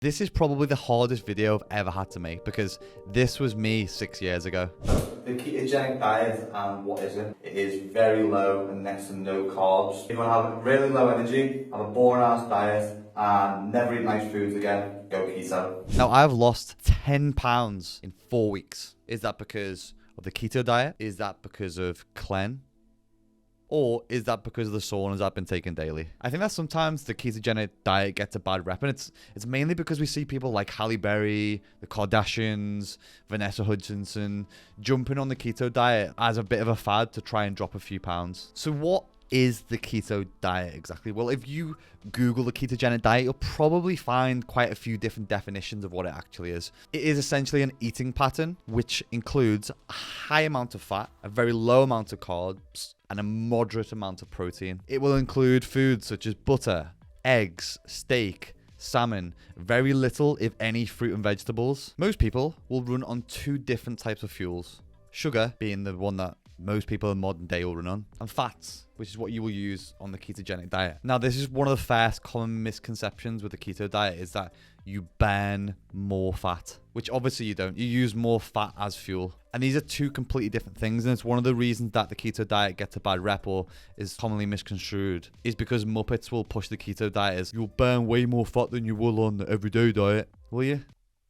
This is probably the hardest video I've ever had to make because this was me 6 years ago. The ketogenic diet, what is it? It is very low and next to no carbs. If you want to have really low energy, have a boring ass diet, and never eat nice foods again, go keto. Now, I've lost 10 pounds in 4 weeks. Is that because of the keto diet? Is that because of Clen? Or is that because of the saunas I've been taking daily? I think that sometimes the ketogenic diet gets a bad rep, and it's mainly because we see people like Halle Berry, the Kardashians, Vanessa Hudgenson jumping on the keto diet as a bit of a fad to try and drop a few pounds. So what is the keto diet exactly? Well, if you Google the ketogenic diet, you'll probably find quite a few different definitions of what it actually is. It is essentially an eating pattern which includes a high amount of fat, a very low amount of carbs, and a moderate amount of protein. It will include foods such as butter, eggs, steak, salmon, very little, if any, fruit and vegetables. Most people will run on 2 different types of fuels. Sugar being the one that most people in modern day will run on, and fats, which is what you will use on the ketogenic diet. Now, this is one of the first common misconceptions with the keto diet, is that you burn more fat, which obviously you don't. You use more fat as fuel. And these are 2 completely different things. And it's one of the reasons that the keto diet gets a bad rep or is commonly misconstrued, is because Muppets will push the keto diet as, you'll burn way more fat than you will on the everyday diet. Will you?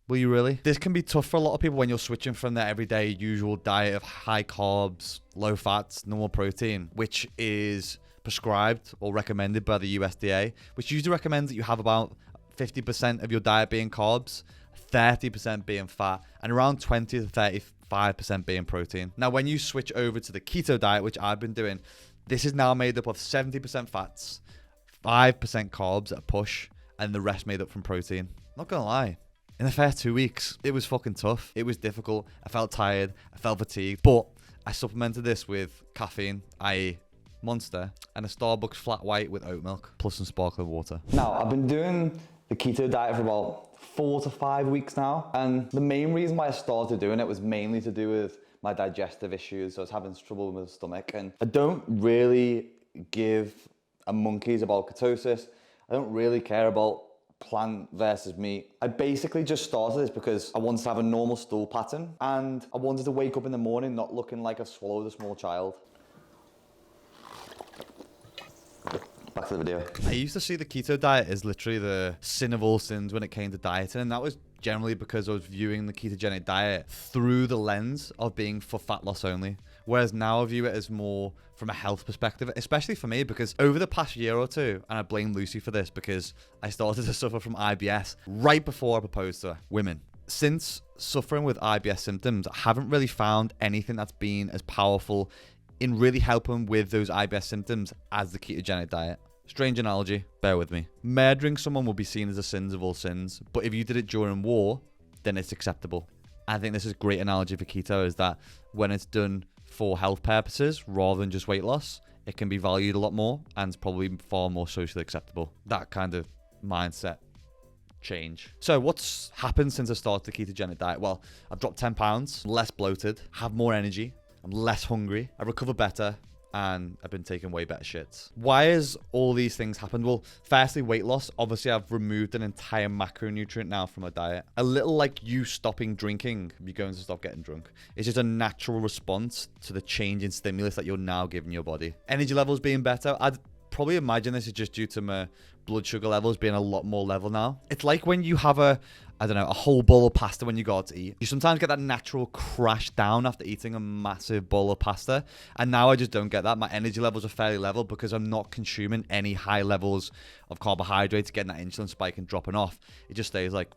Will you really? This can be tough for a lot of people when you're switching from their everyday usual diet of high carbs, low fats, normal protein, which is prescribed or recommended by the USDA, which usually recommends that you have about 50% of your diet being carbs, 30% being fat, and around 20 to 35% being protein. Now, when you switch over to the keto diet, which I've been doing, this is now made up of 70% fats, 5% carbs at a push, and the rest made up from protein. Not gonna lie. In the first 2 weeks, it was fucking tough. It was difficult. I felt tired. I felt fatigued. But I supplemented this with caffeine, i.e. Monster, and a Starbucks flat white with oat milk, plus some sparkling water. Now, I've been doing the keto diet for about 4 to 5 weeks now. And the main reason why I started doing it was mainly to do with my digestive issues. So I was having trouble with my stomach. And I don't really give a monkeys about ketosis. I don't really care about plant versus meat. I basically just started this because I wanted to have a normal stool pattern and I wanted to wake up in the morning not looking like I've swallowed a small child. Back to the video. I used to see the keto diet as literally the sin of all sins when it came to dieting, and that was generally because I was viewing the ketogenic diet through the lens of being for fat loss only. Whereas now I view it as more from a health perspective, especially for me, because over the past year or 2, and I blame Lucy for this because I started to suffer from IBS right before I proposed to her, women. Since suffering with IBS symptoms, I haven't really found anything that's been as powerful in really helping with those IBS symptoms as the ketogenic diet. Strange analogy, bear with me. Murdering someone will be seen as a sin of all sins, but if you did it during war, then it's acceptable. I think this is a great analogy for keto, is that when it's done for health purposes rather than just weight loss, it can be valued a lot more and it's probably far more socially acceptable. That kind of mindset change. So what's happened since I started the ketogenic diet? Well, I've dropped 10 pounds, less bloated, have more energy, I'm less hungry, I recover better, and I've been taking way better shits. Why has all these things happened? Well, firstly, weight loss. Obviously, I've removed an entire macronutrient now from my diet. A little like you stopping drinking, you're going to stop getting drunk. It's just a natural response to the change in stimulus that you're now giving your body. Energy levels being better. I'd probably imagine this is just due to my blood sugar levels being a lot more level now. It's like when you have a whole bowl of pasta when you go out to eat. You sometimes get that natural crash down after eating a massive bowl of pasta. And now I just don't get that. My energy levels are fairly level because I'm not consuming any high levels of carbohydrates, getting that insulin spike and dropping off. It just stays like...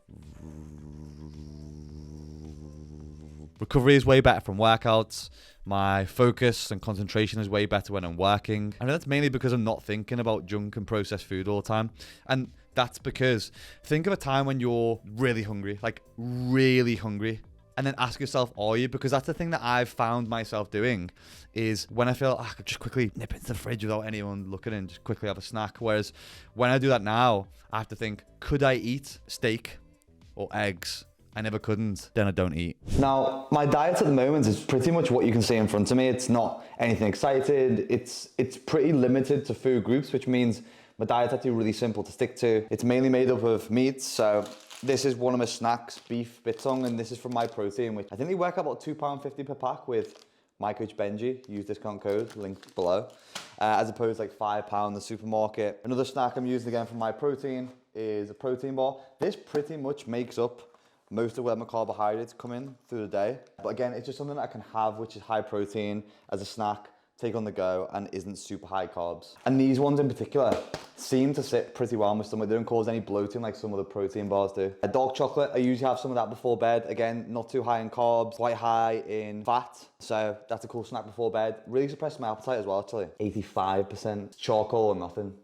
Recovery is way better from workouts. My focus and concentration is way better when I'm working. And that's mainly because I'm not thinking about junk and processed food all the time. And that's because think of a time when you're really hungry, like really hungry, and then ask yourself, are you? Because that's the thing that I've found myself doing, is when I feel I could just quickly nip into the fridge without anyone looking and just quickly have a snack. Whereas when I do that now, I have to think, could I eat steak or eggs? I never couldn't. Then I don't eat. Now, my diet at the moment is pretty much what you can see in front of me. It's not anything excited. It's pretty limited to food groups, which means my diet's actually really simple to stick to. It's mainly made up of meats, so This is one of my snacks, beef biltong, and this is from My Protein, which I think they work out about £2.50 per pack with my coach Benji. Use discount code, link below, as opposed to like £5 in the supermarket. Another snack I'm using again from My Protein is a protein bar. This pretty much makes up most of where my carbohydrates come in through the day. But again, it's just something that I can have, which is high protein as a snack, take on the go, and isn't super high carbs. And these ones in particular seem to sit pretty well in my stomach. They don't cause any bloating like some of the protein bars do. A dark chocolate, I usually have some of that before bed. Again, not too high in carbs, quite high in fat. So that's a cool snack before bed. Really suppresses my appetite as well, actually. 85% charcoal or nothing.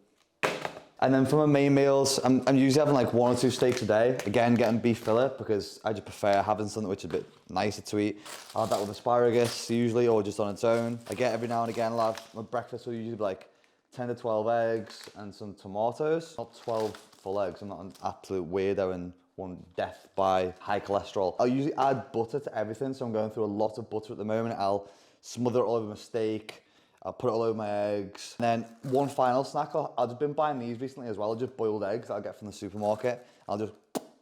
And then for my main meals, I'm usually having like 1 or 2 steaks a day. Again, getting beef fillet because I just prefer having something which is a bit nicer to eat. I'll have that with asparagus usually, or just on its own. I get every now and again, I'll have my breakfast will usually be like 10 to 12 eggs and some tomatoes. Not 12 full eggs, I'm not an absolute weirdo and want death by high cholesterol. I'll usually add butter to everything, so I'm going through a lot of butter at the moment. I'll smother it all over my steak. I'll put it all over my eggs. And then one final snack, I've just been buying these recently as well, just boiled eggs that I'll get from the supermarket. I'll just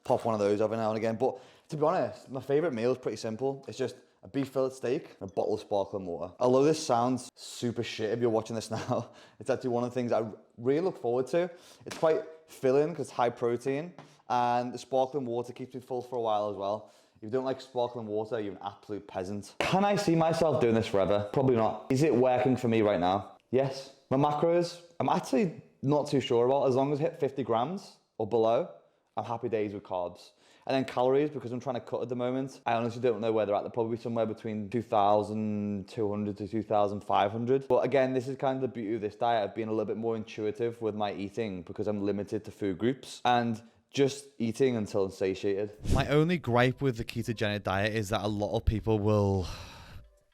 pop one of those every now and again. But to be honest, my favorite meal is pretty simple. It's just a beef fillet steak and a bottle of sparkling water. Although this sounds super shit if you're watching this now, it's actually one of the things I really look forward to. It's quite filling because it's high protein, and the sparkling water keeps me full for a while as well. If you don't like sparkling water, you're an absolute peasant. Can I see myself doing this forever? Probably not. Is it working for me right now? Yes. My macros, I'm actually not too sure about. As long as I hit 50 grams or below, I'm happy days with carbs. And then calories, because I'm trying to cut at the moment, I honestly don't know where they're at. They're probably somewhere between 2,200 to 2,500. But again, this is kind of the beauty of this diet, of being a little bit more intuitive with my eating because I'm limited to food groups. And just eating until I'm satiated. My only gripe with the ketogenic diet is that a lot of people will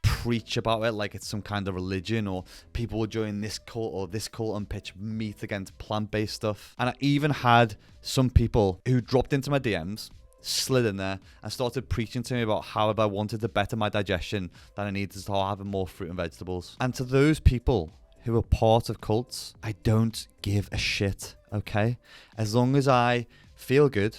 preach about it like it's some kind of religion, or people will join this cult or this cult and pitch meat against plant-based stuff. And I even had some people who dropped into my DMs, slid in there and started preaching to me about how if I wanted to better my digestion, that I needed to start having more fruit and vegetables. And to those people who are part of cults, I don't give a shit, okay? As long as I feel good,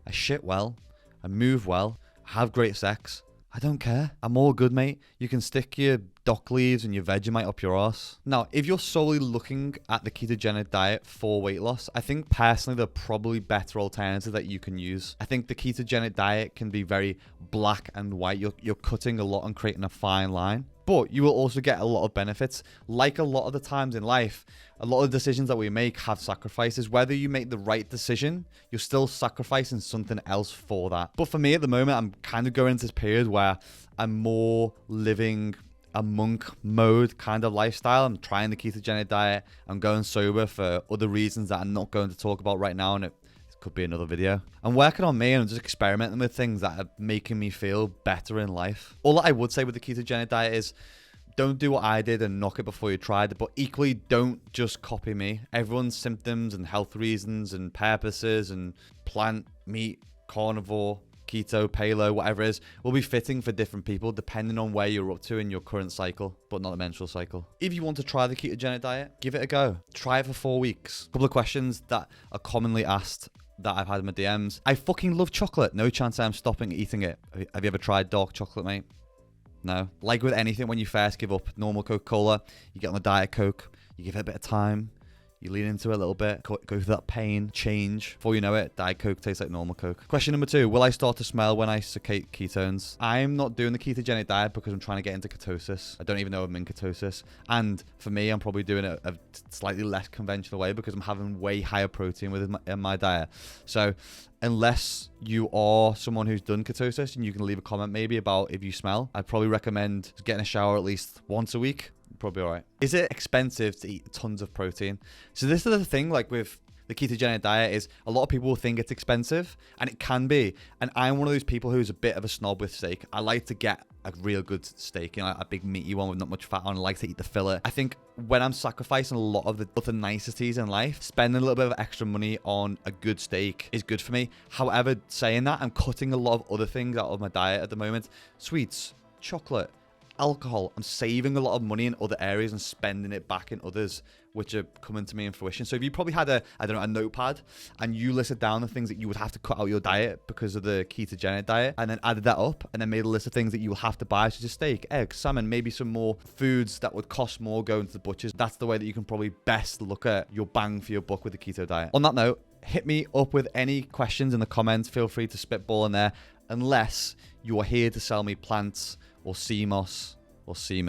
I shit well, I move well, I have great sex, I don't care. I'm all good, mate. You can stick your dock leaves and your Vegemite up your arse. Now, if you're solely looking at the ketogenic diet for weight loss, I think personally there are probably better alternatives that you can use. I think the ketogenic diet can be very black and white. You're cutting a lot and creating a fine line. But you will also get a lot of benefits. Like a lot of the times in life, a lot of decisions that we make have sacrifices. Whether you make the right decision, you're still sacrificing something else for that. But for me at the moment, I'm kind of going into this period where I'm more living a monk mode kind of lifestyle. I'm trying the ketogenic diet. I'm going sober for other reasons that I'm not going to talk about right now, and it could be another video. I'm working on me and I'm just experimenting with things that are making me feel better in life. All that I would say with the ketogenic diet is don't do what I did and knock it before you tried it, but equally don't just copy me. Everyone's symptoms and health reasons and purposes and plant, meat, carnivore, keto, paleo, whatever it is, will be fitting for different people depending on where you're up to in your current cycle, but not the menstrual cycle. If you want to try the ketogenic diet, give it a go. Try it for 4 weeks. A couple of questions that are commonly asked that I've had in my DMs. I fucking love chocolate. No chance I'm stopping eating it. Have you ever tried dark chocolate, mate? No. Like with anything, when you first give up normal Coca-Cola, you get on the Diet Coke, you give it a bit of time, you lean into it a little bit, go through that pain, change. Before you know it, Diet Coke tastes like normal Coke. Question number 2, will I start to smell when I secrete ketones? I'm not doing the ketogenic diet because I'm trying to get into ketosis. I don't even know I'm in ketosis. And for me, I'm probably doing it a slightly less conventional way because I'm having way higher protein in my diet. So unless you are someone who's done ketosis and you can leave a comment maybe about if you smell, I'd probably recommend getting a shower at least once a week. Probably all right. Is it expensive to eat tons of protein? So this is the thing, like with the ketogenic diet, is a lot of people will think it's expensive, and it can be. And I'm one of those people who's a bit of a snob with steak. I like to get a real good steak, you know, a big meaty one with not much fat on. I like to eat the fillet. I think when I'm sacrificing a lot of the other niceties in life, spending a little bit of extra money on a good steak is good for me. However, saying that, I'm cutting a lot of other things out of my diet at the moment. Sweets, chocolate, alcohol. I'm saving a lot of money in other areas and spending it back in others, which are coming to me in fruition. So if you probably had a notepad and you listed down the things that you would have to cut out your diet because of the ketogenic diet, and then added that up and then made a list of things that you will have to buy, such as steak, eggs, salmon, maybe some more foods that would cost more going to the butchers, that's the way that you can probably best look at your bang for your buck with the keto diet. On that note, hit me up with any questions in the comments. Feel free to spitball in there, unless you are here to sell me plants or sea moss or semen.